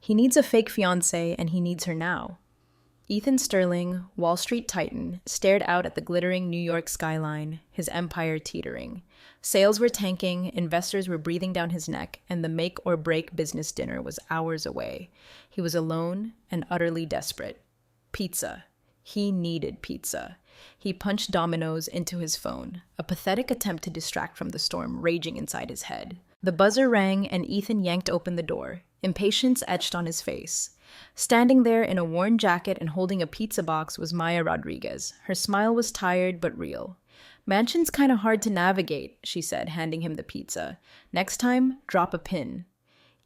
He needs a fake fiancée, and he needs her now. Ethan Sterling, Wall Street titan, stared out at the glittering New York skyline, his empire teetering. Sales were tanking, investors were breathing down his neck, and the make-or-break business dinner was hours away. He was alone and utterly desperate. Pizza. He needed pizza. He punched Domino's into his phone, a pathetic attempt to distract from the storm raging inside his head. The buzzer rang, and Ethan yanked open the door, impatience etched on his face. Standing there in a worn jacket and holding a pizza box was Maya Rodriguez. Her smile was tired but real. "Mansion's kinda hard to navigate," she said, handing him the pizza. "Next time, drop a pin."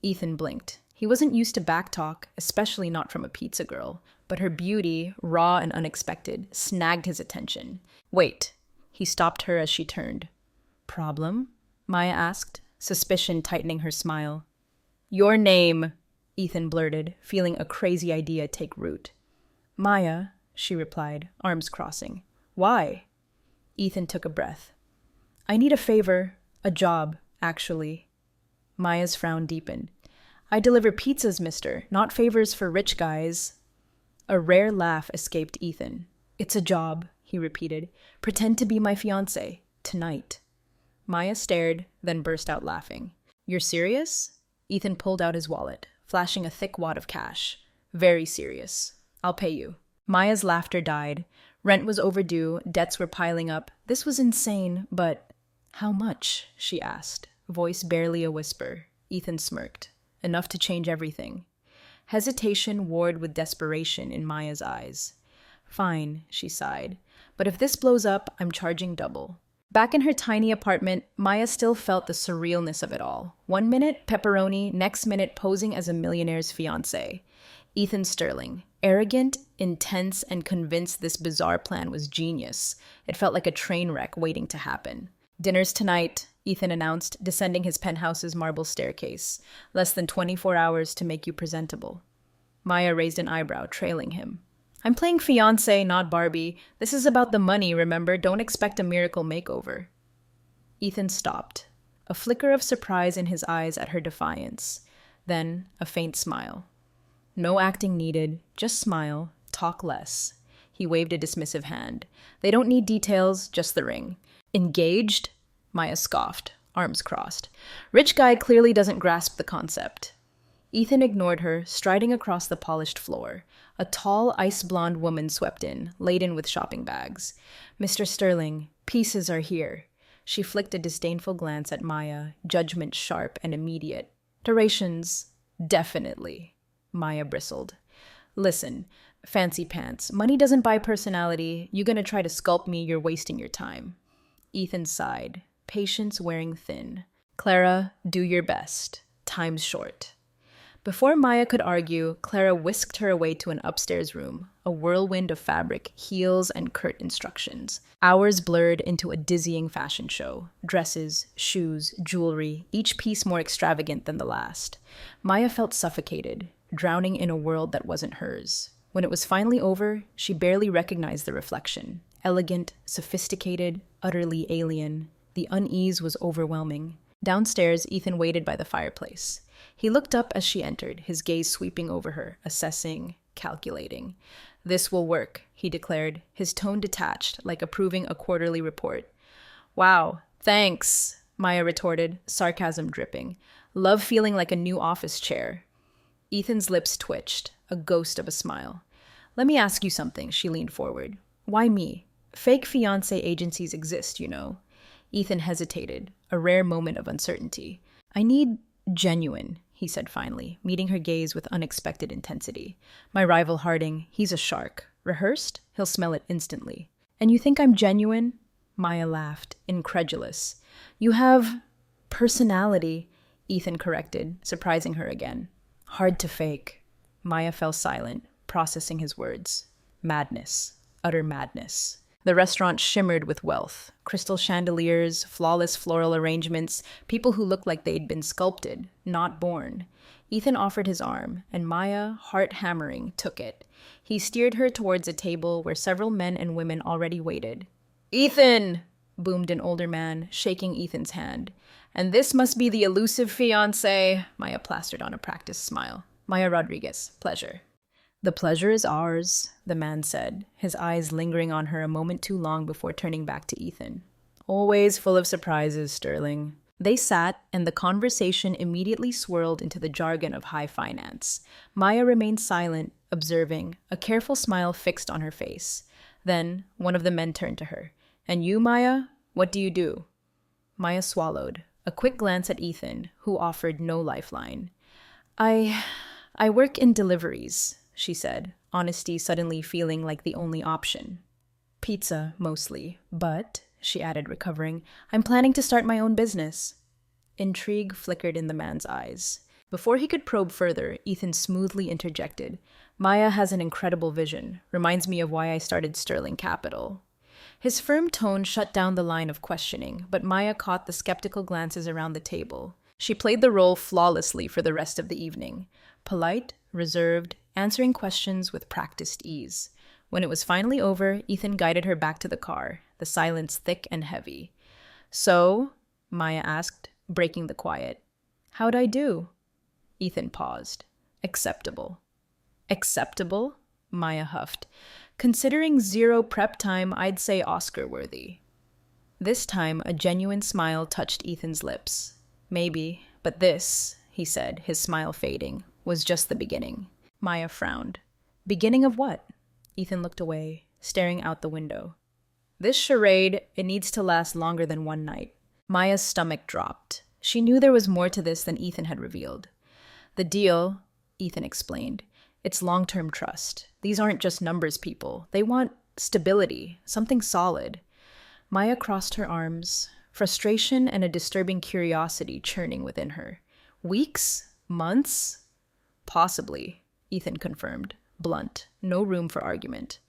Ethan blinked. He wasn't used to backtalk, especially not from a pizza girl, but her beauty, raw and unexpected, snagged his attention. "Wait." He stopped her as she turned. "Problem?" Maya asked, suspicion tightening her smile. "Your name," Ethan blurted, feeling a crazy idea take root. "Maya," she replied, arms crossing. "Why?" Ethan took a breath. "I need a favor. A job, actually." Maya's frown deepened. "I deliver pizzas, mister, not favors for rich guys." A rare laugh escaped Ethan. "It's a job," he repeated. "Pretend to be my fiancé. Tonight." Maya stared, then burst out laughing. "You're serious?" Ethan pulled out his wallet, flashing a thick wad of cash. "Very serious. I'll pay you." Maya's laughter died. Rent was overdue, debts were piling up. This was insane, but... "How much?" she asked, voice barely a whisper. Ethan smirked. "Enough to change everything." Hesitation warred with desperation in Maya's eyes. "Fine," she sighed. "But if this blows up, I'm charging double." Back in her tiny apartment, Maya still felt the surrealness of it all. One minute, pepperoni, next minute posing as a millionaire's fiancé. Ethan Sterling, arrogant, intense, and convinced this bizarre plan was genius. It felt like a train wreck waiting to happen. "Dinner's tonight," Ethan announced, descending his penthouse's marble staircase. "Less than 24 hours to make you presentable." Maya raised an eyebrow, trailing him. "I'm playing fiancé, not Barbie. This is about the money, remember? Don't expect a miracle makeover." Ethan stopped, a flicker of surprise in his eyes at her defiance. Then a faint smile. "No acting needed. Just smile. Talk less." He waved a dismissive hand. "They don't need details, just the ring." "Engaged?" Maya scoffed, arms crossed. "Rich guy clearly doesn't grasp the concept." Ethan ignored her, striding across the polished floor. A tall, ice-blonde woman swept in, laden with shopping bags. "Mr. Sterling, pieces are here." She flicked a disdainful glance at Maya, judgment sharp and immediate. "Durations? Definitely." Maya bristled. "Listen, fancy pants, money doesn't buy personality. You gonna try to sculpt me, you're wasting your time." Ethan sighed, patience wearing thin. "Clara, do your best. Time's short." Before Maya could argue, Clara whisked her away to an upstairs room, a whirlwind of fabric, heels, and curt instructions. Hours blurred into a dizzying fashion show. Dresses, shoes, jewelry, each piece more extravagant than the last. Maya felt suffocated, drowning in a world that wasn't hers. When it was finally over, she barely recognized the reflection. Elegant, sophisticated, utterly alien. The unease was overwhelming. Downstairs, Ethan waited by the fireplace. He looked up as she entered, his gaze sweeping over her, assessing, calculating. "This will work," he declared, his tone detached, like approving a quarterly report. "Wow, thanks," Maya retorted, sarcasm dripping. "Love feeling like a new office chair." Ethan's lips twitched, a ghost of a smile. "Let me ask you something," she leaned forward. "Why me? Fake fiancé agencies exist, you know." Ethan hesitated, a rare moment of uncertainty. "I need genuine," he said finally, meeting her gaze with unexpected intensity. "My rival Harding, he's a shark. Rehearsed? He'll smell it instantly." "And you think I'm genuine?" Maya laughed, incredulous. "You have personality," Ethan corrected, surprising her again. "Hard to fake." Maya fell silent, processing his words. Madness. Utter madness. The restaurant shimmered with wealth. Crystal chandeliers, flawless floral arrangements, people who looked like they'd been sculpted, not born. Ethan offered his arm, and Maya, heart hammering, took it. He steered her towards a table where several men and women already waited. "Ethan!" boomed an older man, shaking Ethan's hand. "And this must be the elusive fiancé," Maya plastered on a practiced smile. Maya Rodriguez, pleasure. The pleasure is ours, the man said, his eyes lingering on her a moment too long before turning back to Ethan. Always full of surprises, Sterling. They sat, and the conversation immediately swirled into the jargon of high finance. Maya remained silent, observing, a careful smile fixed on her face. Then, one of the men turned to her. And you, Maya? What do you do? Maya swallowed, a quick glance at Ethan, who offered no lifeline. I work in deliveries, she said, honesty suddenly feeling like the only option. Pizza, mostly, but, she added, recovering, I'm planning to start my own business. Intrigue flickered in the man's eyes. Before he could probe further, Ethan smoothly interjected. Maya has an incredible vision. Reminds me of why I started Sterling Capital. His firm tone shut down the line of questioning, but Maya caught the skeptical glances around the table. She played the role flawlessly for the rest of the evening. Polite, reserved, answering questions with practiced ease. When it was finally over, Ethan guided her back to the car, the silence thick and heavy. So, Maya asked, breaking the quiet. How'd I do? Ethan paused. Acceptable. Acceptable? Maya huffed. Considering zero prep time, I'd say Oscar-worthy. This time, a genuine smile touched Ethan's lips. Maybe, but this, he said, his smile fading, was just the beginning. Maya frowned. Beginning of what? Ethan looked away, staring out the window. This charade, it needs to last longer than one night. Maya's stomach dropped. She knew there was more to this than Ethan had revealed. The deal, Ethan explained, it's long-term trust. These aren't just numbers people. They want stability, something solid. Maya crossed her arms, frustration and a disturbing curiosity churning within her. Weeks? Months? Possibly, Ethan confirmed, blunt, no room for argument.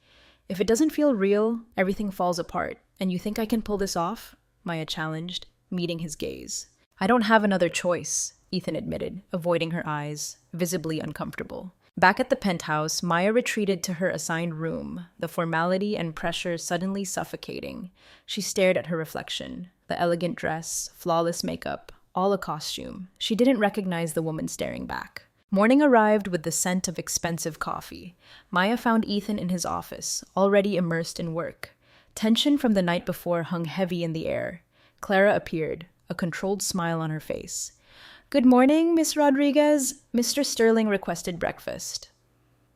If it doesn't feel real, everything falls apart. And you think I can pull this off? Maya challenged, meeting his gaze. I don't have another choice, Ethan admitted, avoiding her eyes, visibly uncomfortable. Back at the penthouse, Maya retreated to her assigned room, the formality and pressure suddenly suffocating. She stared at her reflection, the elegant dress, flawless makeup, all a costume. She didn't recognize the woman staring back. Morning arrived with the scent of expensive coffee. Maya found Ethan in his office, already immersed in work. Tension from the night before hung heavy in the air. Clara appeared, a controlled smile on her face. Good morning, Miss Rodriguez. Mr. Sterling requested breakfast.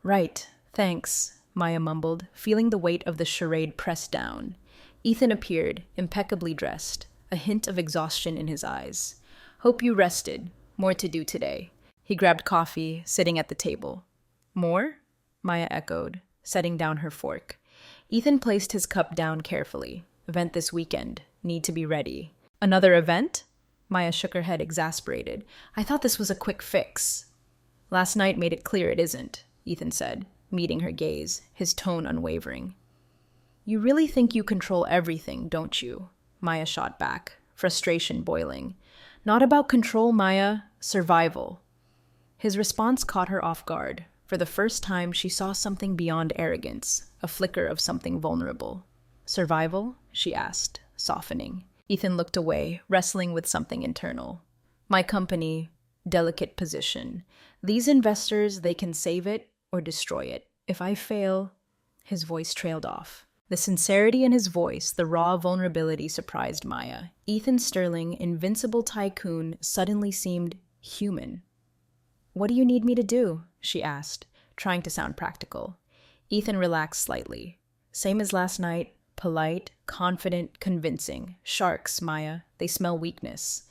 Right, thanks, Maya mumbled, feeling the weight of the charade pressed down. Ethan appeared, impeccably dressed, a hint of exhaustion in his eyes. Hope you rested. More to do today. He grabbed coffee, sitting at the table. More? Maya echoed, setting down her fork. Ethan placed his cup down carefully. Event this weekend. Need to be ready. Another event? Maya shook her head, exasperated. I thought this was a quick fix. Last night made it clear it isn't, Ethan said, meeting her gaze, his tone unwavering. You really think you control everything, don't you? Maya shot back, frustration boiling. Not about control, Maya. Survival. His response caught her off guard. For the first time, she saw something beyond arrogance, a flicker of something vulnerable. Survival? She asked, softening. Ethan looked away, wrestling with something internal. My company, delicate position. These investors, they can save it or destroy it. If I fail, his voice trailed off. The sincerity in his voice, the raw vulnerability surprised Maya. Ethan Sterling, invincible tycoon, suddenly seemed human. What do you need me to do? She asked, trying to sound practical. Ethan relaxed slightly. Same as last night. Polite, confident, convincing. Sharks, Maya. They smell weakness.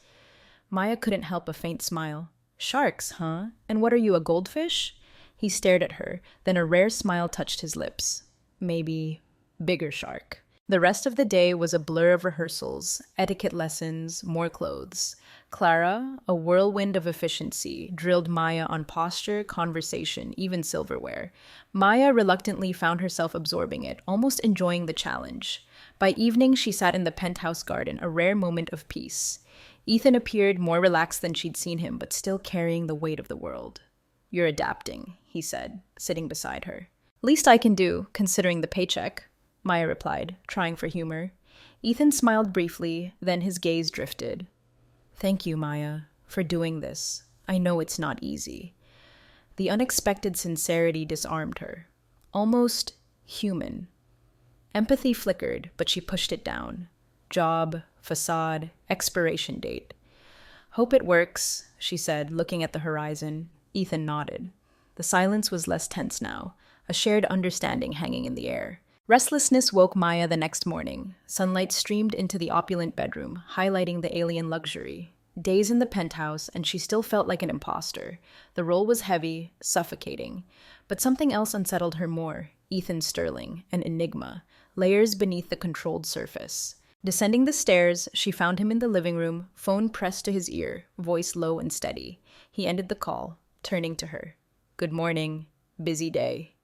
Maya couldn't help a faint smile. Sharks, huh? And what are you, a goldfish? He stared at her, then a rare smile touched his lips. Maybe bigger shark. The rest of the day was a blur of rehearsals, etiquette lessons, more clothes. Clara, a whirlwind of efficiency, drilled Maya on posture, conversation, even silverware. Maya reluctantly found herself absorbing it, almost enjoying the challenge. By evening, she sat in the penthouse garden, a rare moment of peace. Ethan appeared more relaxed than she'd seen him, but still carrying the weight of the world. You're adapting, he said, sitting beside her. Least I can do, considering the paycheck, Maya replied, trying for humor. Ethan smiled briefly, then his gaze drifted. Thank you, Maya, for doing this. I know it's not easy. The unexpected sincerity disarmed her. Almost human. Empathy flickered, but she pushed it down. Job, facade, expiration date. Hope it works, she said, looking at the horizon. Ethan nodded. The silence was less tense now, a shared understanding hanging in the air. Restlessness woke Maya the next morning. Sunlight streamed into the opulent bedroom, highlighting the alien luxury. Days in the penthouse, and she still felt like an imposter. The role was heavy, suffocating. But something else unsettled her more. Ethan Sterling, an enigma, layers beneath the controlled surface. Descending the stairs, she found him in the living room, phone pressed to his ear, voice low and steady. He ended the call, turning to her. Good morning. Busy day.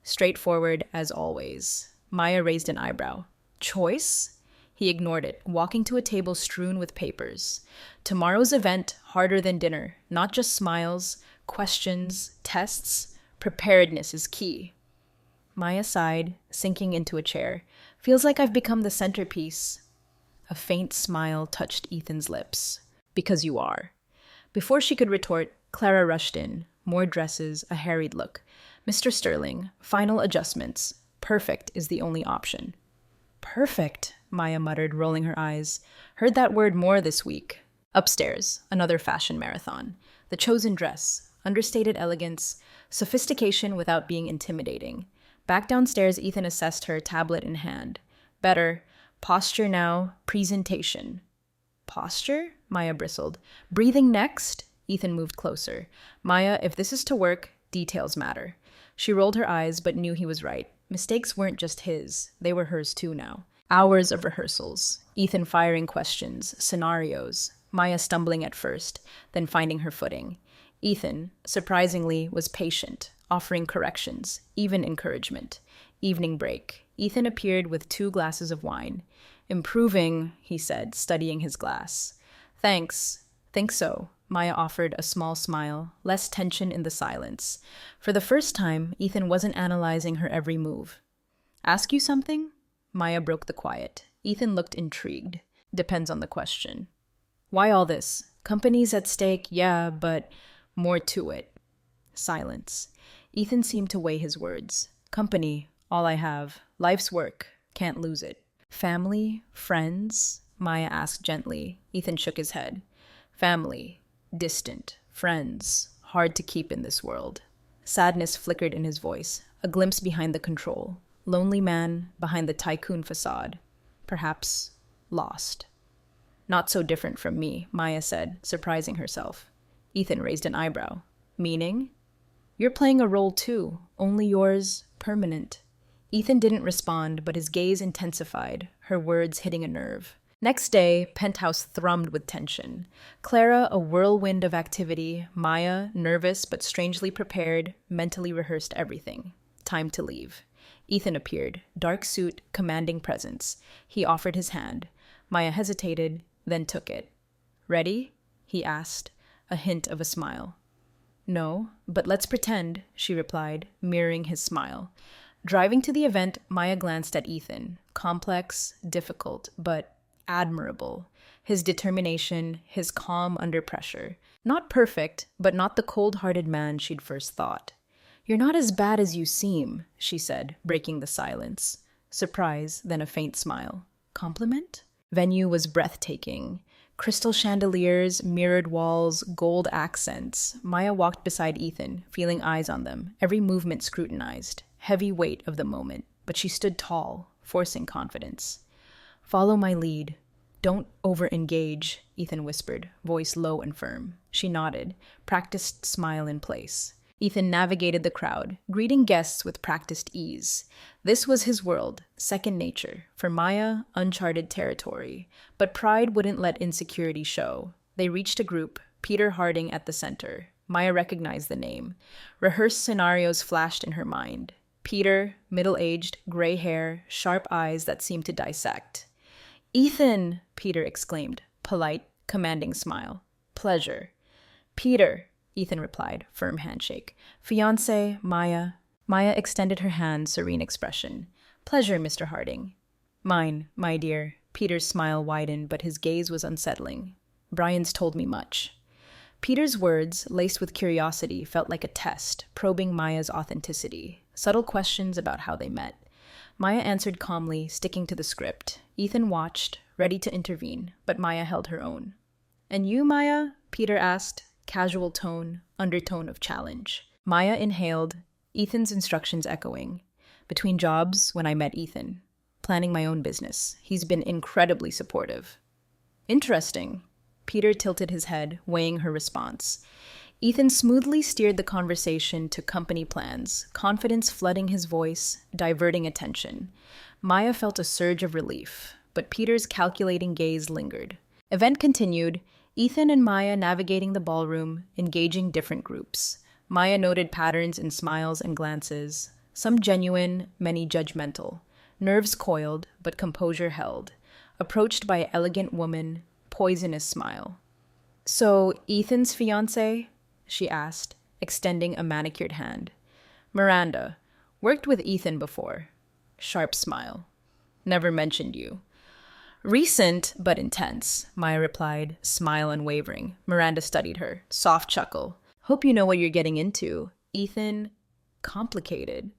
Straightforward as always. Maya raised an eyebrow. Choice? He ignored it, walking to a table strewn with papers. Tomorrow's event, harder than dinner. Not just smiles, questions, tests. Preparedness is key. Maya sighed, sinking into a chair. Feels like I've become the centerpiece. A faint smile touched Ethan's lips. Because you are. Before she could retort, Clara rushed in. More dresses, a harried look. Mr. Sterling, final adjustments. Perfect is the only option. Perfect, Maya muttered, rolling her eyes. Heard that word more this week. Upstairs, another fashion marathon. The chosen dress, understated elegance, sophistication without being intimidating. Back downstairs, Ethan assessed her, tablet in hand. Better. Posture now. Presentation. Posture? Maya bristled. Breathing next? Ethan moved closer. Maya, if this is to work, details matter. She rolled her eyes, but knew he was right. Mistakes weren't just his. They were hers too now. Hours of rehearsals. Ethan firing questions, scenarios. Maya stumbling at first, then finding her footing. Ethan, surprisingly, was patient, offering corrections, even encouragement. Evening break. Ethan appeared with 2 glasses of wine. Improving, he said, studying his glass. Thanks. Think so. Maya offered a small smile, less tension in the silence. For the first time, Ethan wasn't analyzing her every move. Ask you something? Maya broke the quiet. Ethan looked intrigued. Depends on the question. Why all this? Companies at stake, yeah, but more to it. Silence. Ethan seemed to weigh his words. Company, all I have. Life's work. Can't lose it. Family? Friends? Maya asked gently. Ethan shook his head. Family. Distant. Friends. Hard to keep in this world. Sadness flickered in his voice. A glimpse behind the control. Lonely man behind the tycoon facade. Perhaps lost. Not so different from me, Maya said, surprising herself. Ethan raised an eyebrow. Meaning? You're playing a role too, only yours, permanent. Ethan didn't respond, but his gaze intensified, her words hitting a nerve. Next day, Penthouse thrummed with tension. Clara, a whirlwind of activity. Maya, nervous but strangely prepared, mentally rehearsed everything. Time to leave. Ethan appeared, dark suit, commanding presence. He offered his hand. Maya hesitated, then took it. Ready? He asked, a hint of a smile. No, but let's pretend, she replied, mirroring his smile. Driving to the event, Maya glanced at Ethan. Complex, difficult, but admirable. His determination, his calm under pressure. Not perfect, but not the cold-hearted man she'd first thought. You're not as bad as you seem, she said, breaking the silence. Surprise, then a faint smile. Compliment? Venue was breathtaking. Crystal chandeliers, mirrored walls, gold accents. Maya walked beside Ethan, feeling eyes on them, every movement scrutinized. Heavy weight of the moment, but she stood tall, forcing confidence. Follow my lead. Don't over-engage, Ethan whispered, voice low and firm. She nodded, practiced smile in place. Ethan navigated the crowd, greeting guests with practiced ease. This was his world, second nature. For Maya, uncharted territory. But pride wouldn't let insecurity show. They reached a group, Peter Harding at the center. Maya recognized the name. Rehearsed scenarios flashed in her mind. Peter, middle-aged, gray hair, sharp eyes that seemed to dissect. Ethan, Peter exclaimed, polite, commanding smile. Pleasure. Peter, Ethan replied, firm handshake. Fiancé, Maya. Maya extended her hand, serene expression. Pleasure, Mr. Harding. Mine, my dear. Peter's smile widened, but his gaze was unsettling. Brian's told me much. Peter's words, laced with curiosity, felt like a test, probing Maya's authenticity. Subtle questions about how they met. Maya answered calmly, sticking to the script. Ethan watched, ready to intervene, but Maya held her own. "And you, Maya?" Peter asked, casual tone, undertone of challenge. Maya inhaled, Ethan's instructions echoing. "Between jobs, when I met Ethan. Planning my own business. He's been incredibly supportive." "Interesting." Peter tilted his head, weighing her response. Ethan smoothly steered the conversation to company plans, confidence flooding his voice, diverting attention. Maya felt a surge of relief, but Peter's calculating gaze lingered. Event continued, Ethan and Maya navigating the ballroom, engaging different groups. Maya noted patterns in smiles and glances, some genuine, many judgmental. Nerves coiled, but composure held. Approached by an elegant woman, poisonous smile. "So, Ethan's fiancé?" she asked, extending a manicured hand. "Miranda. Worked with Ethan before." Sharp smile. "Never mentioned you." "Recent, but intense," Maya replied, smile unwavering. Miranda studied her. Soft chuckle. "Hope you know what you're getting into. Ethan, complicated."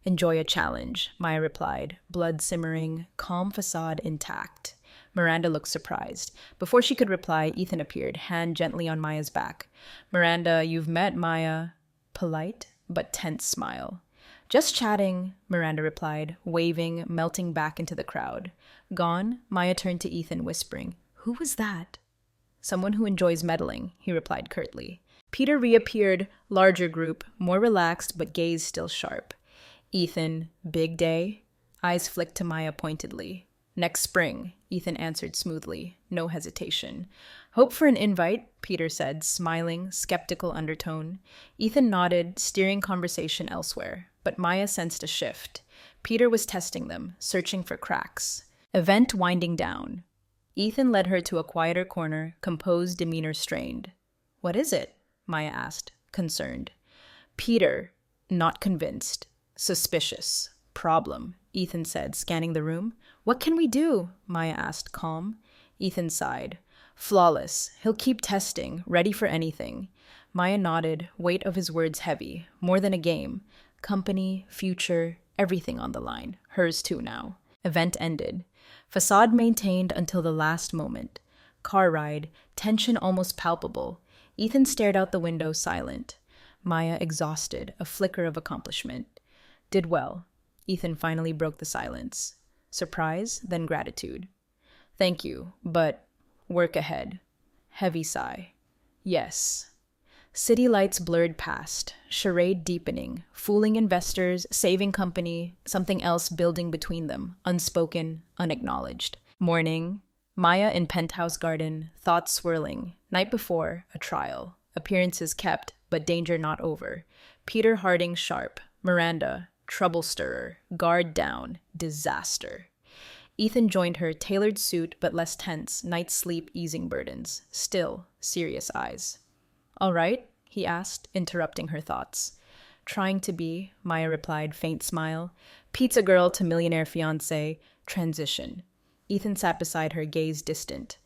"Enjoy a challenge," Maya replied, blood simmering, calm facade intact. Miranda looked surprised. Before she could reply, Ethan appeared, hand gently on Maya's back. "Miranda, you've met Maya." Polite, but tense smile. "Just chatting," Miranda replied, waving, melting back into the crowd. Gone, Maya turned to Ethan, whispering, "Who was that?" "Someone who enjoys meddling," he replied curtly. Peter reappeared, larger group, more relaxed but gaze still sharp. "Ethan, big day?" Eyes flicked to Maya pointedly. "Next spring," Ethan answered smoothly, no hesitation. "Hope for an invite," Peter said, smiling, skeptical undertone. Ethan nodded, steering conversation elsewhere, but Maya sensed a shift. Peter was testing them, searching for cracks. Event winding down. Ethan led her to a quieter corner, composed, demeanor strained. "What is it?" Maya asked, concerned. Peter, not convinced. "Suspicious. Problem," Ethan said, scanning the room. "What can we do?" Maya asked, calm. Ethan sighed. "Flawless. He'll keep testing, ready for anything." Maya nodded, weight of his words heavy. More than a game. Company, future, everything on the line. Hers too now. Event ended. Facade maintained until the last moment. Car ride, tension almost palpable. Ethan stared out the window, silent. Maya exhausted, a flicker of accomplishment. "Did well." Ethan finally broke the silence. Surprise, then gratitude. "Thank you, but work ahead." Heavy sigh. "Yes." City lights blurred past, charade deepening, fooling investors, saving company, something else building between them, unspoken, unacknowledged. Morning, Maya in penthouse garden, thoughts swirling. Night before, a trial. Appearances kept, but danger not over. Peter Harding sharp. Miranda, trouble stirrer. Guard down. Disaster. Ethan joined her, tailored suit but less tense, night's sleep easing burdens. Still, serious eyes. "All right?" he asked, interrupting her thoughts. "Trying to be," Maya replied, faint smile. "Pizza girl to millionaire fiancé. Transition." Ethan sat beside her, gaze distant.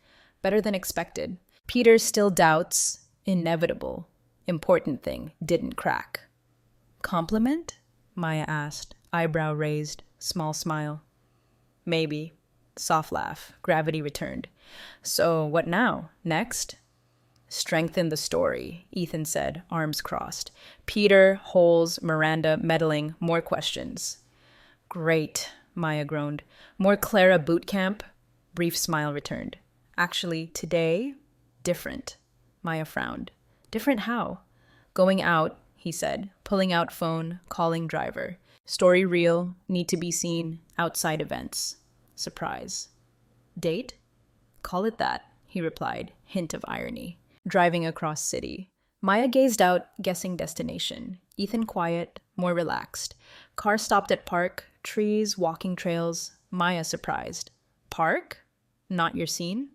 Better than expected. Peter still doubts. Inevitable. Important thing. Didn't crack. "Compliment?" Maya asked, eyebrow raised, small smile. "Maybe." Soft laugh. Gravity returned. "So, what now? Next?" "Strengthen the story," Ethan said, arms crossed. Peter, holes, Miranda, meddling, more questions. "Great," Maya groaned. "More Clara boot camp?" Brief smile returned. "Actually, today, different." Maya frowned. "Different how?" "Going out," he said, pulling out phone, calling driver. "Story real, need to be seen, outside events." Surprise. "Date?" "Call it that," he replied, hint of irony. Driving across city. Maya gazed out, guessing destination. Ethan quiet, more relaxed. Car stopped at park, trees, walking trails. Maya surprised. "Park? Not your scene?"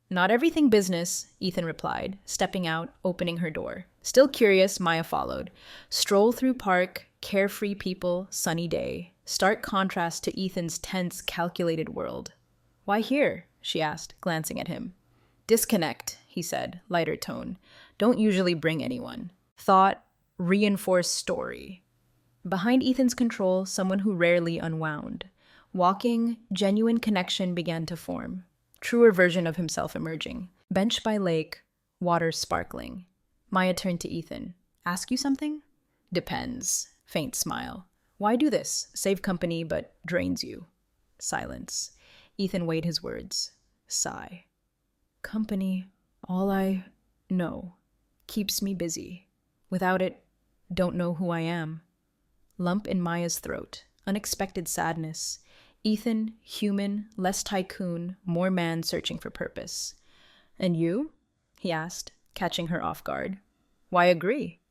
"Not everything business," Ethan replied, stepping out, opening her door. Still curious, Maya followed. Stroll through park, carefree people, sunny day. Stark contrast to Ethan's tense, calculated world. "Why here?" she asked, glancing at him. "Disconnect," he said, lighter tone. don't usually bring anyone. Thought, reinforce story. Behind Ethan's control, someone who rarely unwound. Walking, genuine connection began to form. Truer version of himself emerging. Bench by lake, water sparkling. Maya turned to Ethan. Ask you something? Depends. Faint smile. Why do this? Save company, but drains you. Silence. Ethan weighed his words. Sigh. Company, all I know, keeps me busy. Without it, don't know who I am. Lump in Maya's throat. Unexpected sadness. Ethan, human, less tycoon, more man searching for purpose. And you? He asked, catching her off guard. Why agree?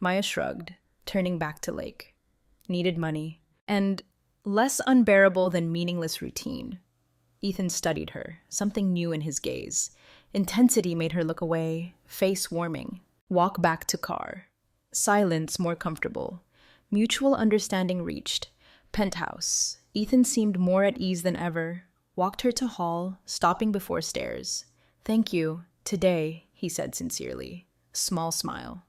Maya shrugged, turning back to Lake. Needed money. And less unbearable than meaningless routine. Ethan studied her, something new in his gaze. Intensity made her look away, face warming. Walk back to car. Silence more comfortable. Mutual understanding reached. Penthouse. Ethan seemed more at ease than ever. Walked her to hall, stopping before stairs. Thank you. Today, he said sincerely. Small smile.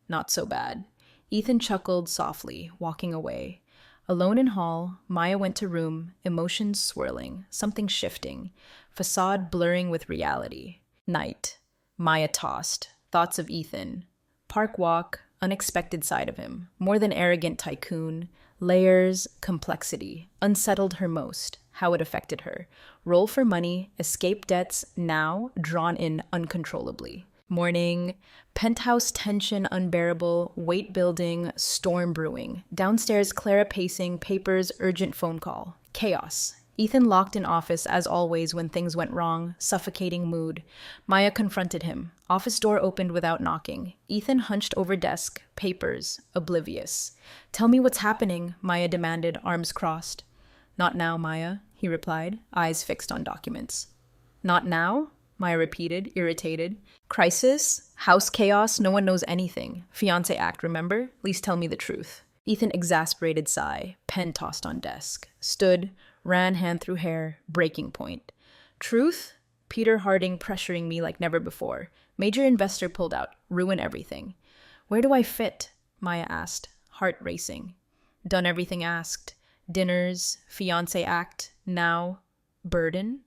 Not so bad. Ethan chuckled softly, walking away. Alone in hall, Maya went to room, emotions swirling, something shifting, facade blurring with reality. Night. Maya tossed, thoughts of Ethan. Park walk, unexpected side of him, more than arrogant tycoon. Layers, complexity, unsettled her most, how it affected her. Roll for money, escape debts, now drawn in uncontrollably. Morning, penthouse tension unbearable, weight building, storm brewing. Downstairs, Clara pacing, papers, urgent phone call. Chaos. Ethan locked in office as always when things went wrong, suffocating mood. Maya confronted him. Office door opened without knocking. Ethan hunched over desk, papers, oblivious. Tell me what's happening, Maya demanded, arms crossed. Not now, Maya, he replied, eyes fixed on documents. Not now? Maya repeated, irritated. Crisis? House chaos? No one knows anything. Fiancé act, remember? Please tell me the truth. Ethan exasperated sigh, pen tossed on desk. Stood, ran hand through hair, breaking point. Truth? Peter Harding pressuring me like never before. Major investor pulled out. Ruin everything. Where do I fit? Maya asked, heart racing. Done everything asked. Dinners, fiancé act, now, burden?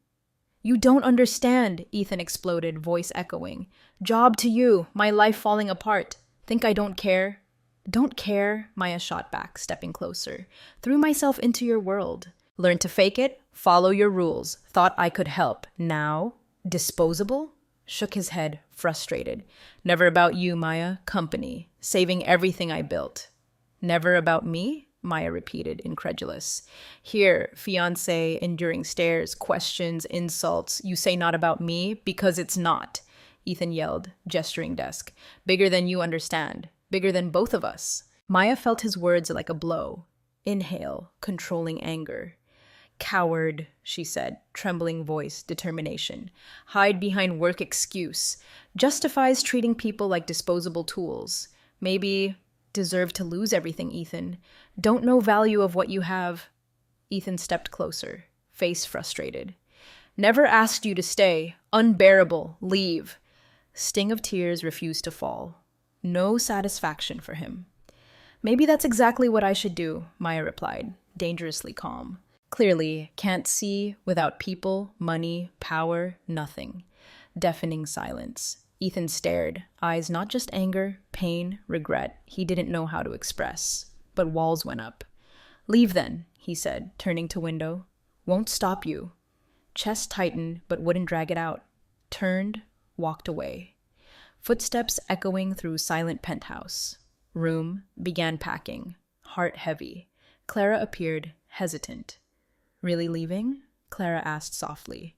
You don't understand, Ethan exploded, voice echoing. Job to you, my life falling apart. Think I don't care? Don't care, Maya shot back, stepping closer. Threw myself into your world. Learned to fake it, follow your rules. Thought I could help. Now, disposable? Shook his head, frustrated. Never about you, Maya. Company. Saving everything I built. Never about me? Maya repeated, incredulous. Here, fiancé, enduring stares, questions, insults. You say not about me because it's not. Ethan yelled, gesturing desk. Bigger than you understand. Bigger than both of us. Maya felt his words like a blow. Inhale, controlling anger. Coward, she said, trembling voice, determination. Hide behind work excuse. Justifies treating people like disposable tools. Maybe deserve to lose everything, Ethan. Don't know value of what you have. Ethan stepped closer, face frustrated. Never asked you to stay. Unbearable. Leave. Sting of tears refused to fall. No satisfaction for him. Maybe that's exactly what I should do, Maya replied, dangerously calm. Clearly, can't see without people, money, power, nothing. Deafening silence. Ethan stared, eyes not just anger, pain, regret. He didn't know how to express. But walls went up. Leave then, he said, turning to window. Won't stop you. Chest tightened, but wouldn't drag it out. Turned, walked away. Footsteps echoing through silent penthouse. Room, began packing, heart heavy. Clara appeared, hesitant. Really leaving? Clara asked softly.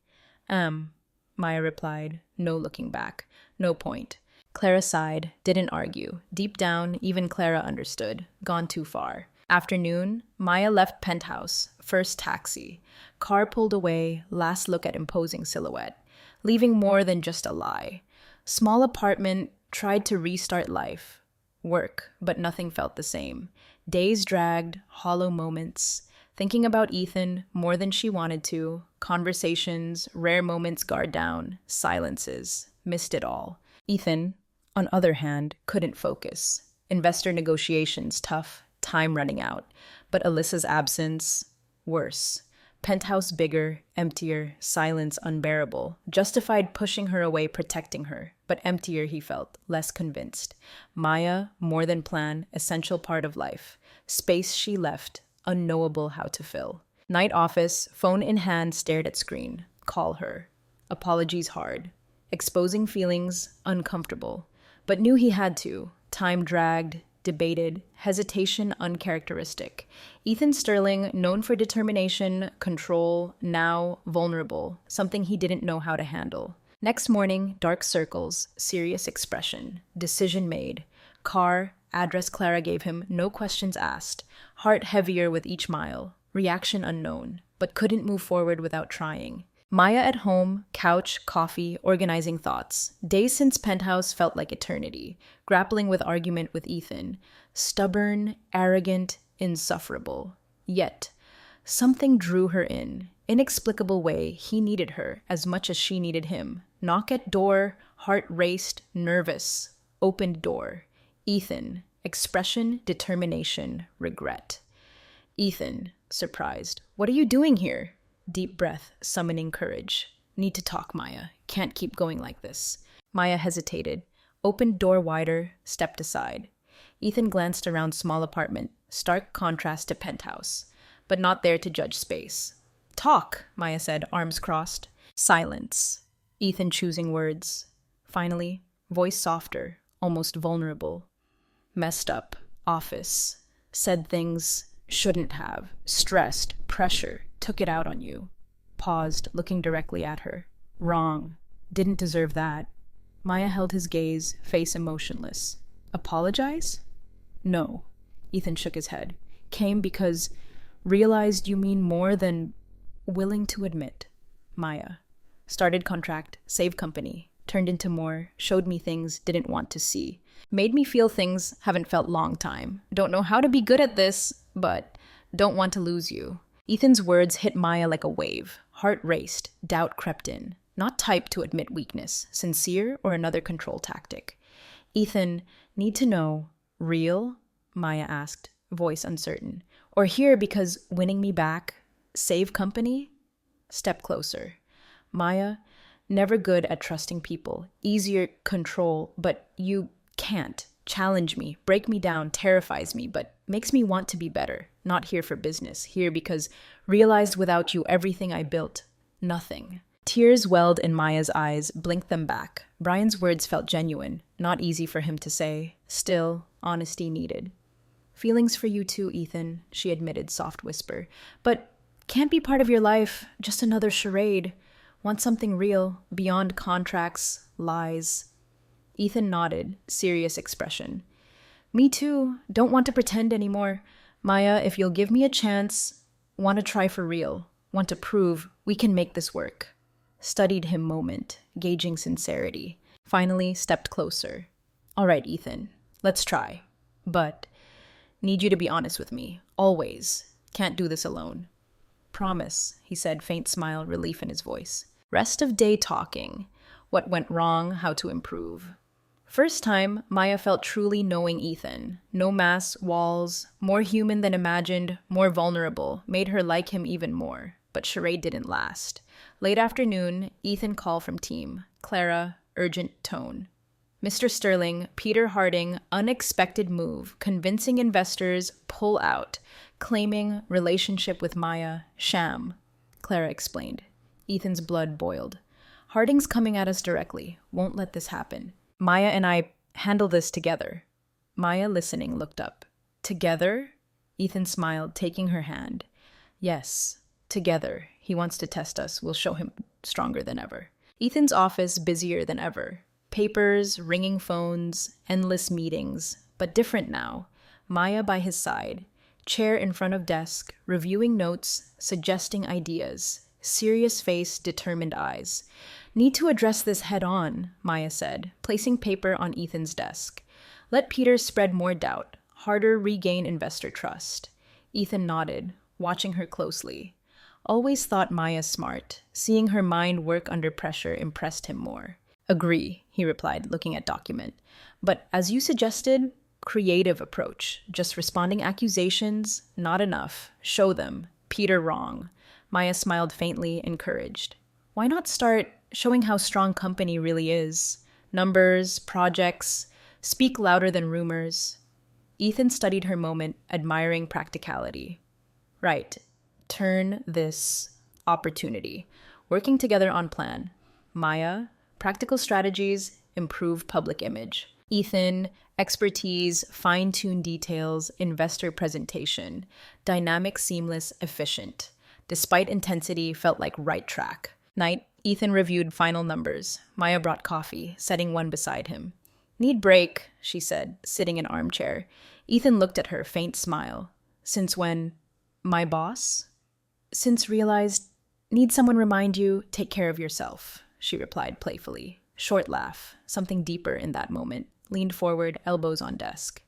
Maya replied, no looking back. No point. Clara sighed, didn't argue. Deep down, even Clara understood. Gone too far. Afternoon, Maya left penthouse. First taxi. Car pulled away, last look at imposing silhouette. Leaving more than just a lie. Small apartment, tried to restart life. Work, but nothing felt the same. Days dragged, hollow moments. Thinking about Ethan more than she wanted to. Conversations, rare moments guard down. Silences. Missed it all. Ethan, On other hand, couldn't focus. Investor negotiations tough, time running out. But Alyssa's absence, worse. Penthouse bigger, emptier, silence unbearable. Justified pushing her away, protecting her. But emptier, he felt, less convinced. Maya, more than plan, essential part of life. Space she left, unknowable how to fill. Night office, phone in hand, stared at screen. Call her. Apologies hard. Exposing feelings, uncomfortable. But knew he had to. Time dragged, debated, hesitation uncharacteristic. Ethan Sterling, known for determination, control, now vulnerable, something he didn't know how to handle. Next morning, dark circles, serious expression, decision made. Car, address Clara gave him, no questions asked. Heart heavier with each mile. Reaction unknown, but couldn't move forward without trying. Maya at home, couch, coffee, organizing thoughts. Days since Penthouse felt like eternity, grappling with argument with Ethan. Stubborn, arrogant, insufferable. Yet, something drew her in. Inexplicable way, he needed her as much as she needed him. Knock at door, heart raced, nervous. Opened door. Ethan, expression, determination, regret. Ethan, surprised. What are you doing here? Deep breath, summoning courage. Need to talk, Maya. Can't keep going like this. Maya hesitated, opened door wider, stepped aside. Ethan glanced around small apartment, stark contrast to Penthouse, but not there to judge space. Talk, Maya said, arms crossed. Silence. Ethan choosing words. Finally, voice softer, almost vulnerable. Messed up. Office. Said things shouldn't have. Stressed. Pressure. Took it out on you. Paused, looking directly at her. Wrong. Didn't deserve that. Maya held his gaze, face emotionless. Apologize? No. Ethan shook his head. Came because realized you mean more than willing to admit. Maya. Started contract, save company. Turned into more, showed me things didn't want to see. Made me feel things haven't felt long time. Don't know how to be good at this, but don't want to lose you. Ethan's words hit Maya like a wave. Heart raced, doubt crept in. Not type to admit weakness, sincere or another control tactic. Ethan, need to know, real? Maya asked, voice uncertain. Or here because winning me back, save company? Step closer. Maya, never good at trusting people. Easier control, but you can't. Challenge me, break me down, terrifies me, but makes me want to be better. Not here for business, here because realized without you everything I built, nothing. Tears welled in Maya's eyes, blinked them back. Brian's words felt genuine, not easy for him to say. Still, honesty needed. Feelings for you too, Ethan, she admitted, soft whisper. But can't be part of your life, just another charade. Want something real, beyond contracts, lies. Ethan nodded, serious expression. Me too. Don't want to pretend anymore. Maya, if you'll give me a chance, want to try for real. Want to prove we can make this work. Studied him moment, gauging sincerity. Finally, stepped closer. All right, Ethan, let's try. But need you to be honest with me. Always. Can't do this alone. Promise, he said, faint smile, relief in his voice. Rest of day talking. What went wrong, how to improve. First time, Maya felt truly knowing Ethan. No mass, walls, more human than imagined, more vulnerable, made her like him even more. But charade didn't last. Late afternoon, Ethan call from team. Clara, urgent tone. Mr. Sterling, Peter Harding, unexpected move, convincing investors, pull out, claiming relationship with Maya, sham. Clara explained. Ethan's blood boiled. Harding's coming at us directly. Won't let this happen. Maya and I handle this together. Maya, listening, looked up. Together? Ethan smiled, taking her hand. Yes, together. He wants to test us. We'll show him stronger than ever. Ethan's office busier than ever. Papers, ringing phones, endless meetings, but different now. Maya by his side. Chair in front of desk, reviewing notes, suggesting ideas. Serious face, determined eyes. Need to address this head on, Maya said, placing paper on Ethan's desk. Let Peter spread more doubt, harder regain investor trust. Ethan nodded, watching her closely. Always thought Maya smart. Seeing her mind work under pressure impressed him more. Agree, he replied, looking at document. But as you suggested, creative approach. Just responding accusations, not enough. Show them. Peter wrong. Maya smiled faintly, encouraged. Why not start showing how strong company really is? Numbers, projects, speak louder than rumors. Ethan studied her moment, admiring practicality. Right. Turn this opportunity. Working together on plan. Maya, practical strategies, improve public image. Ethan, expertise, fine-tune details, investor presentation. Dynamic, seamless, efficient. Despite intensity, felt like right track. Night, Ethan reviewed final numbers. Maya brought coffee, setting one beside him. Need break, she said, sitting in armchair. Ethan looked at her, faint smile. Since when? My boss? Since realized, need someone remind you, take care of yourself, she replied playfully. Short laugh, something deeper in that moment. Leaned forward, elbows on desk.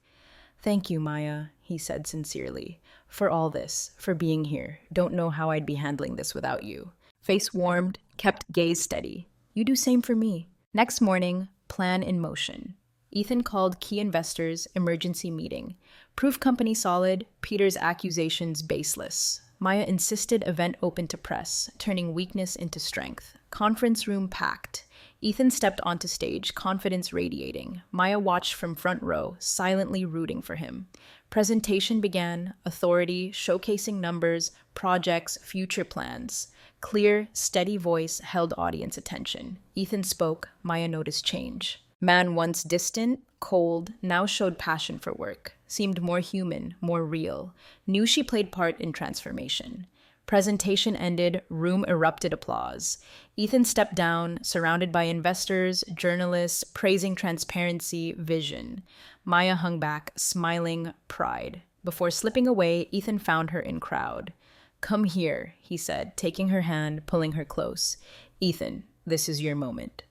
Thank you, Maya, he said sincerely, for all this, for being here. Don't know how I'd be handling this without you. Face warmed, kept gaze steady. You do same for me. Next morning, plan in motion. Ethan called key investors, emergency meeting. Proof company solid, Peter's accusations baseless. Maya insisted event open to press, turning weakness into strength. Conference room packed. Ethan stepped onto stage, confidence radiating. Maya watched from front row, silently rooting for him. Presentation began, authority, showcasing numbers, projects, future plans. Clear, steady voice held audience attention. Ethan spoke, Maya noticed change. Man once distant, cold, now showed passion for work. Seemed more human, more real. Knew she played part in transformation. Presentation ended, room erupted applause. Ethan stepped down, surrounded by investors, journalists, praising transparency, vision. Maya hung back, smiling pride. Before slipping away, Ethan found her in crowd. Come here, he said, taking her hand, pulling her close. Ethan, this is your moment.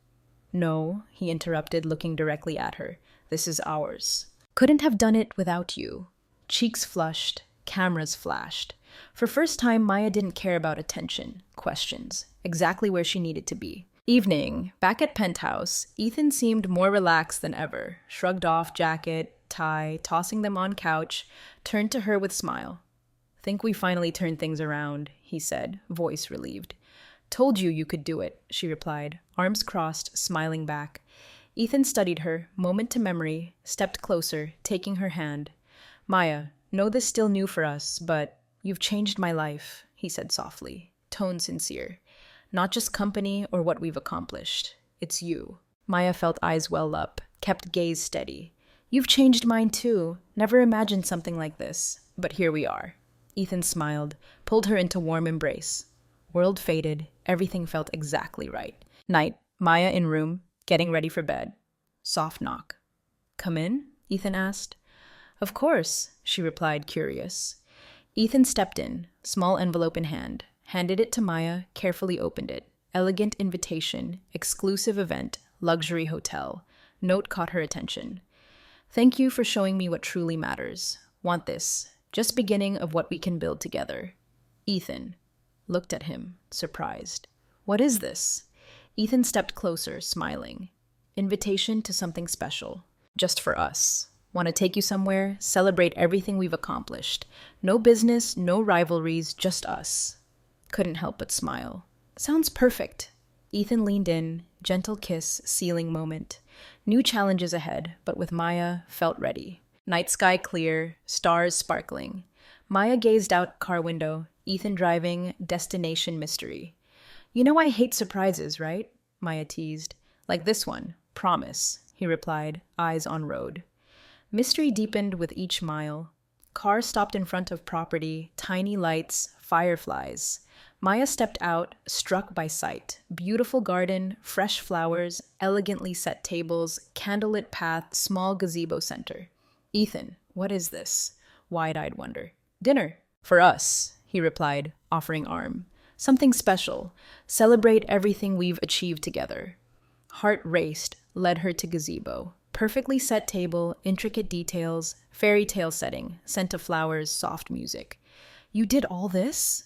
No, he interrupted, looking directly at her. This is ours. Couldn't have done it without you. Cheeks flushed, cameras flashed. For first time, Maya didn't care about attention, questions, exactly where she needed to be. Evening, back at Penthouse, Ethan seemed more relaxed than ever. Shrugged off jacket, tie, tossing them on couch, turned to her with smile. Think we finally turned things around, he said, voice relieved. Told you you could do it, she replied, arms crossed, smiling back. Ethan studied her, moment to memory, stepped closer, taking her hand. Maya, know this still new for us, but you've changed my life, he said softly, tone sincere. Not just company or what we've accomplished. It's you. Maya felt eyes well up, kept gaze steady. You've changed mine too. Never imagined something like this. But here we are. Ethan smiled, pulled her into warm embrace. World faded. Everything felt exactly right. Night. Maya in room, getting ready for bed. Soft knock. Come in? Ethan asked. Of course, she replied, curious. Ethan stepped in, small envelope in hand, handed it to Maya, carefully opened it. Elegant invitation, exclusive event, luxury hotel. Note caught her attention. Thank you for showing me what truly matters. Want this. Just beginning of what we can build together. Ethan looked at him, surprised. What is this? Ethan stepped closer, smiling. Invitation to something special. Just for us. Want to take you somewhere? Celebrate everything we've accomplished. No business, no rivalries, just us. Couldn't help but smile. Sounds perfect. Ethan leaned in, gentle kiss, sealing moment. New challenges ahead, but with Maya, felt ready. Night sky clear, stars sparkling. Maya gazed out car window, Ethan driving, destination mystery. You know I hate surprises, right? Maya teased. Like this one, promise, he replied, eyes on road. Mystery deepened with each mile. Car stopped in front of property, tiny lights, fireflies. Maya stepped out, struck by sight. Beautiful garden, fresh flowers, elegantly set tables, candlelit path, small gazebo center. Ethan, what is this? Wide-eyed wonder. Dinner. For us, he replied, offering arm. Something special. Celebrate everything we've achieved together. Heart raced, led her to gazebo. Perfectly set table, intricate details, fairy tale setting, scent of flowers, soft music. You did all this?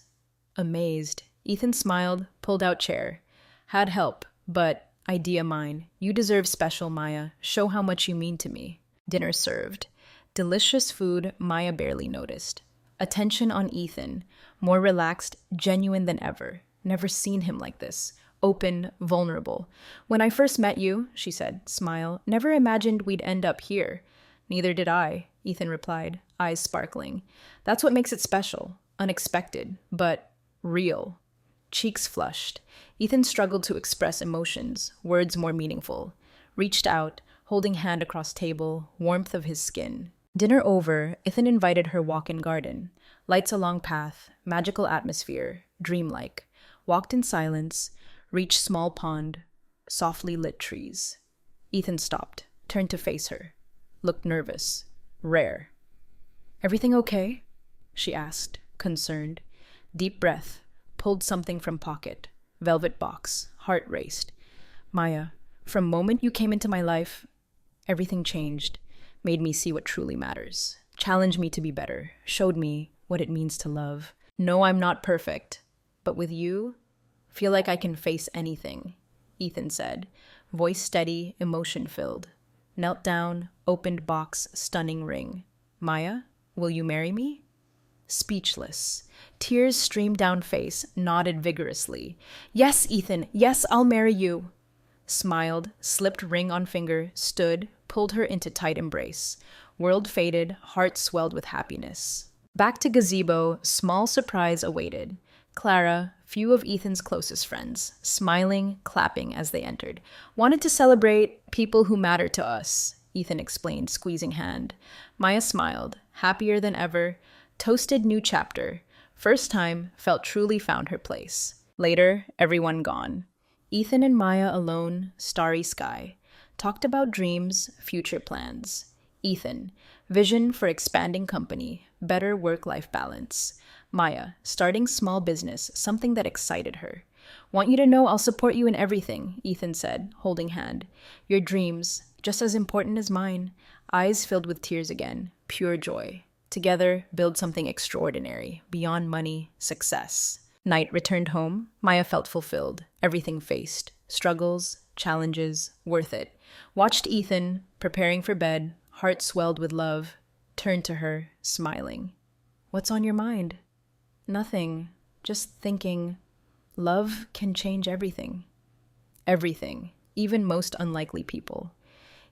Amazed, Ethan smiled, pulled out chair. Had help, but Idea mine. You deserve special, Maya. Show how much you mean to me. Dinner served. Delicious food Maya barely noticed. Attention on Ethan. More relaxed, genuine than ever. Never seen him like this. Open, vulnerable. When I first met you, she said, smile, never imagined we'd end up here. Neither did I, Ethan replied, eyes sparkling. That's what makes it special. Unexpected, but real. Cheeks flushed. Ethan struggled to express emotions, words more meaningful. Reached out, holding hand across table, warmth of his skin. Dinner over, Ethan invited her walk-in garden. Lights along path, magical atmosphere, dreamlike. Walked in silence, reached small pond, softly lit trees. Ethan stopped, turned to face her. Looked nervous. Rare. Everything okay? She asked, concerned. Deep breath. Pulled something from pocket. Velvet box. Heart raced. Maya, from moment you came into my life, everything changed. Made me see what truly matters. Challenged me to be better. Showed me what it means to love. No, I'm not perfect. But with you, feel like I can face anything, Ethan said. Voice steady, emotion-filled. Knelt down, opened box, stunning ring. Maya, will you marry me? Speechless. Tears streamed down face, nodded vigorously. Yes, Ethan, yes, I'll marry you. Smiled, slipped ring on finger, stood, pulled her into tight embrace. World faded, heart swelled with happiness. Back to gazebo, small surprise awaited. Clara, few of Ethan's closest friends, smiling, clapping as they entered. Wanted to celebrate people who matter to us, Ethan explained, squeezing hand. Maya smiled, happier than ever. Toasted new chapter. First time, felt truly found her place. Later, everyone gone. Ethan and Maya alone, starry sky. Talked about dreams, future plans. Ethan, vision for expanding company, better work-life balance. Maya, starting small business, something that excited her. Want you to know I'll support you in everything, Ethan said, holding hand. Your dreams, just as important as mine. Eyes filled with tears again, pure joy. Together, build something extraordinary, beyond money, success. Night returned home. Maya felt fulfilled. Everything faced. Struggles, challenges, worth it. Watched Ethan, preparing for bed, heart swelled with love. Turned to her, smiling. What's on your mind? Nothing. Just thinking. Love can change everything. Everything. Even most unlikely people.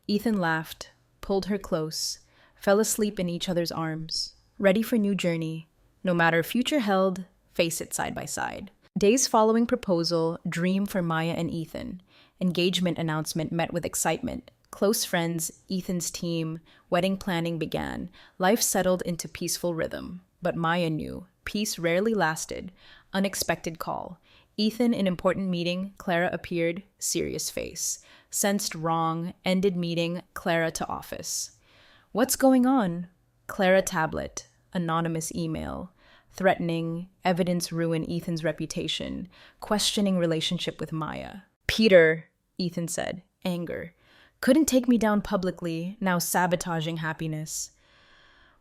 Ethan laughed, pulled her close, fell asleep in each other's arms, ready for new journey. No matter future held, face it side by side. Days following proposal, dream for Maya and Ethan. Engagement announcement met with excitement. Close friends, Ethan's team, wedding planning began. Life settled into peaceful rhythm. But Maya knew, peace rarely lasted. Unexpected call. Ethan in important meeting, Clara appeared, serious face. Sensed wrong, ended meeting, Clara to office. What's going on? Clara tablet, anonymous email. Threatening, evidence ruin Ethan's reputation, questioning relationship with Maya. Peter, Ethan said, anger. Couldn't take me down publicly, now sabotaging happiness.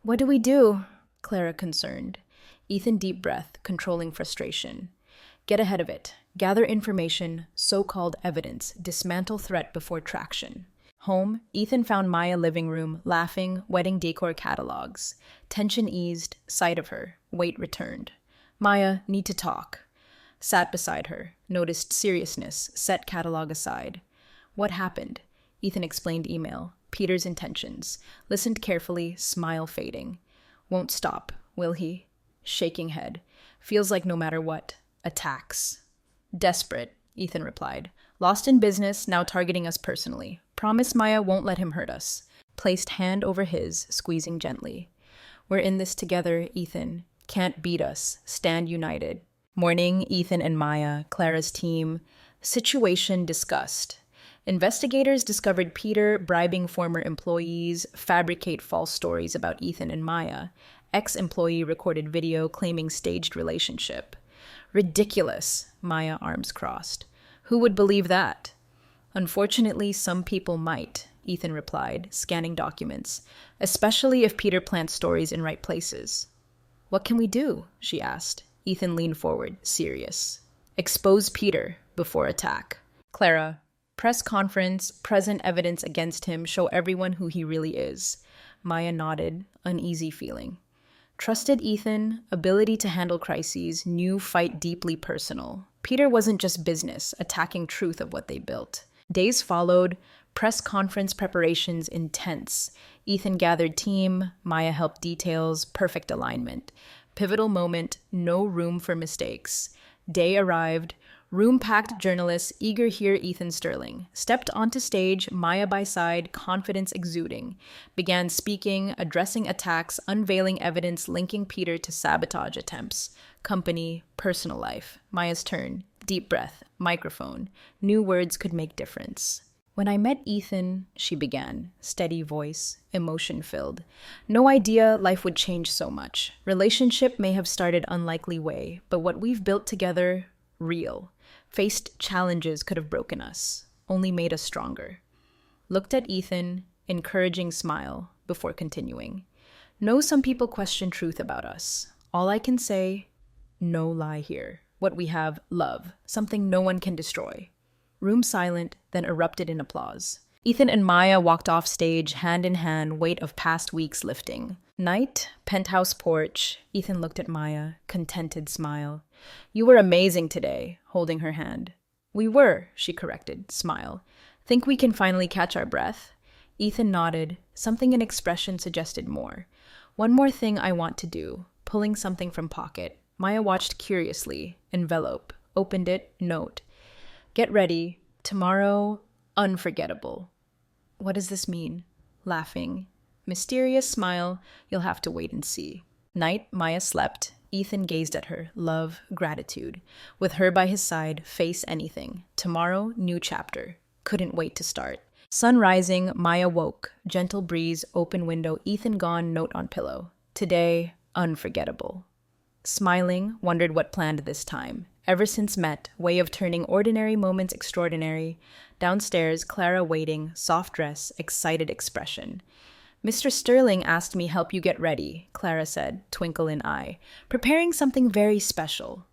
What do we do? Clara concerned. Ethan deep breath, controlling frustration. Get ahead of it. Gather information, so-called evidence, dismantle threat before traction. Home, Ethan found Maya living room, laughing, wedding decor catalogs. Tension eased, sight of her, weight returned. Maya, need to talk. Sat beside her, noticed seriousness, set catalog aside. What happened? Ethan explained email, Peter's intentions. Listened carefully, smile fading. Won't stop, will he? Shaking head. Feels like no matter what. Attacks. Desperate, Ethan replied. Lost in business, now targeting us personally. Promise Maya won't let him hurt us. Placed hand over his, squeezing gently. We're in this together, Ethan. Can't beat us. Stand united. Morning, Ethan and Maya, Clara's team. Situation discussed. Investigators discovered Peter bribing former employees, fabricate false stories about Ethan and Maya. Ex-employee recorded video claiming staged relationship. Ridiculous, Maya, arms crossed. Who would believe that? Unfortunately, some people might, Ethan replied, scanning documents, especially if Peter plants stories in right places. What can we do? She asked. Ethan leaned forward, serious. Expose Peter before attack. Clara, Press conference, present evidence against him, show everyone who he really is. Maya nodded, uneasy feeling. Trusted Ethan, ability to handle crises, new fight deeply personal. Peter wasn't just business, attacking truth of what they built. Days followed, press conference preparations intense. Ethan gathered team, Maya helped details, perfect alignment. Pivotal moment, no room for mistakes. Day arrived, room-packed journalists eager hear Ethan Sterling. Stepped onto stage, Maya by side, confidence exuding. Began speaking, addressing attacks, unveiling evidence linking Peter to sabotage attempts. Company, personal life. Maya's turn. Deep breath. Microphone. New words could make difference. When I met Ethan, she began, steady voice, emotion-filled. No idea life would change so much. Relationship may have started unlikely way, but what we've built together, real. Faced challenges could have broken us, only made us stronger. Looked at Ethan, encouraging smile, before continuing. Know some people question truth about us. All I can say, no lie here. What we have, love, something no one can destroy. Room silent, then erupted in applause. Ethan and Maya walked off stage, hand in hand, weight of past weeks lifting. Night, penthouse porch. Ethan looked at Maya, contented smile. You were amazing today, holding her hand. We were, she corrected, smile. Think we can finally catch our breath? Ethan nodded. Something in expression suggested more. One more thing I want to do, pulling something from pocket. Maya watched curiously. Envelope. Opened it. Note. Get ready. Tomorrow, unforgettable. What does this mean? Laughing. Mysterious smile. You'll have to wait and see. Night, Maya slept. Ethan gazed at her. Love, gratitude. With her by his side, face anything. Tomorrow, new chapter. Couldn't wait to start. Sun rising, Maya woke. Gentle breeze, open window. Ethan gone, note on pillow. Today, unforgettable. Smiling, wondered what planned this time. Ever since met, way of turning ordinary moments extraordinary. Downstairs, Clara waiting, soft dress, excited expression. Mr. Sterling asked me help you get ready, Clara said, twinkle in eye. Preparing something very special.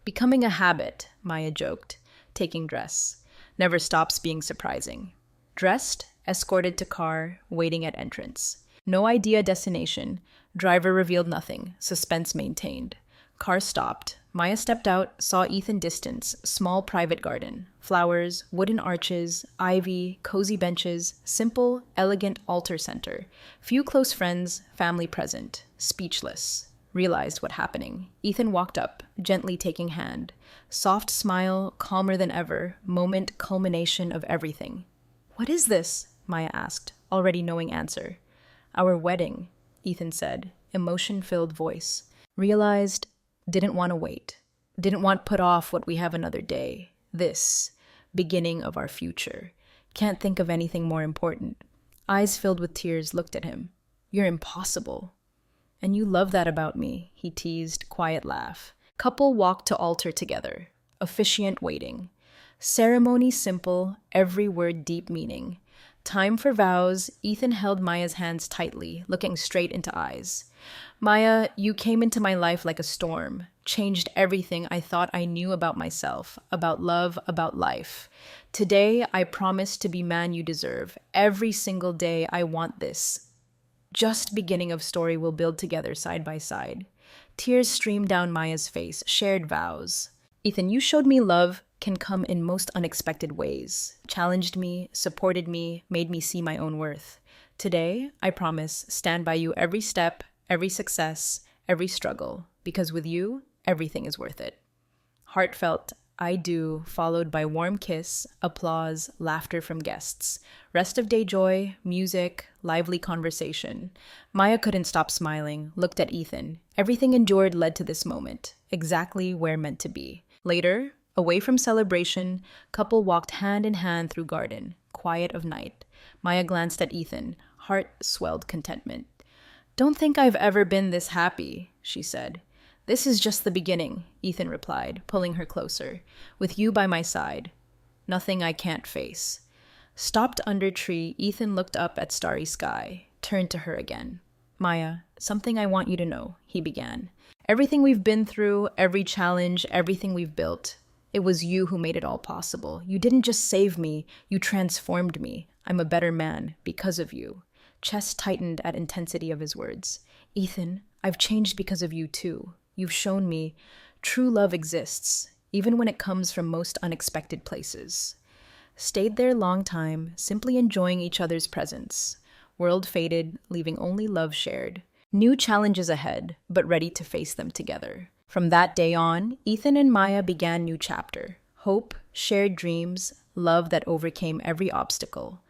Becoming a habit, Maya joked, taking dress. Never stops being surprising. Dressed, escorted to car, waiting at entrance. No idea destination. Driver revealed nothing, suspense maintained. Car stopped. Maya stepped out, saw Ethan distance, small private garden. Flowers, wooden arches, ivy, cozy benches, simple, elegant altar center. Few close friends, family present. Speechless. Realized what happening. Ethan walked up, gently taking hand. Soft smile, calmer than ever, moment culmination of everything. What is this? Maya asked, already knowing answer. Our wedding, Ethan said, emotion-filled voice. Realized, didn't want to wait. Didn't want put off what we have another day. This, beginning of our future. Can't think of anything more important. Eyes filled with tears looked at him. You're impossible. And you love that about me, he teased, quiet laugh. Couple walked to altar together. Officiant waiting. Ceremony simple, every word deep meaning. Time for vows, Ethan held Maya's hands tightly, looking straight into eyes. Maya, you came into my life like a storm, changed everything I thought I knew about myself, about love, about life. Today, I promise to be man you deserve. Every single day, I want this. Just beginning of story we'll build together side by side. Tears streamed down Maya's face, shared vows. Ethan, you showed me love can come in most unexpected ways. Challenged me, supported me, made me see my own worth. Today, I promise, stand by you every step, every success, every struggle, because with you, everything is worth it. Heartfelt, I do, followed by warm kiss, applause, laughter from guests. Rest of day joy, music, lively conversation. Maya couldn't stop smiling, looked at Ethan. Everything endured led to this moment, exactly where meant to be. Later, away from celebration, couple walked hand in hand through garden, quiet of night. Maya glanced at Ethan, heart swelled contentment. Don't think I've ever been this happy, she said. This is just the beginning, Ethan replied, pulling her closer. With you by my side. Nothing I can't face. Stopped under tree, Ethan looked up at starry sky, turned to her again. Maya, something I want you to know, he began. Everything we've been through, every challenge, everything we've built, It was you who made it all possible. You didn't just save me, you transformed me. I'm a better man because of you. Chest tightened at intensity of his words. Ethan, I've changed because of you too. You've shown me true love exists, even when it comes from most unexpected places. Stayed there long time, simply enjoying each other's presence. World faded, leaving only love shared. New challenges ahead, but ready to face them together. From that day on, Ethan and Maya began new chapter. Hope, shared dreams, love that overcame every obstacle.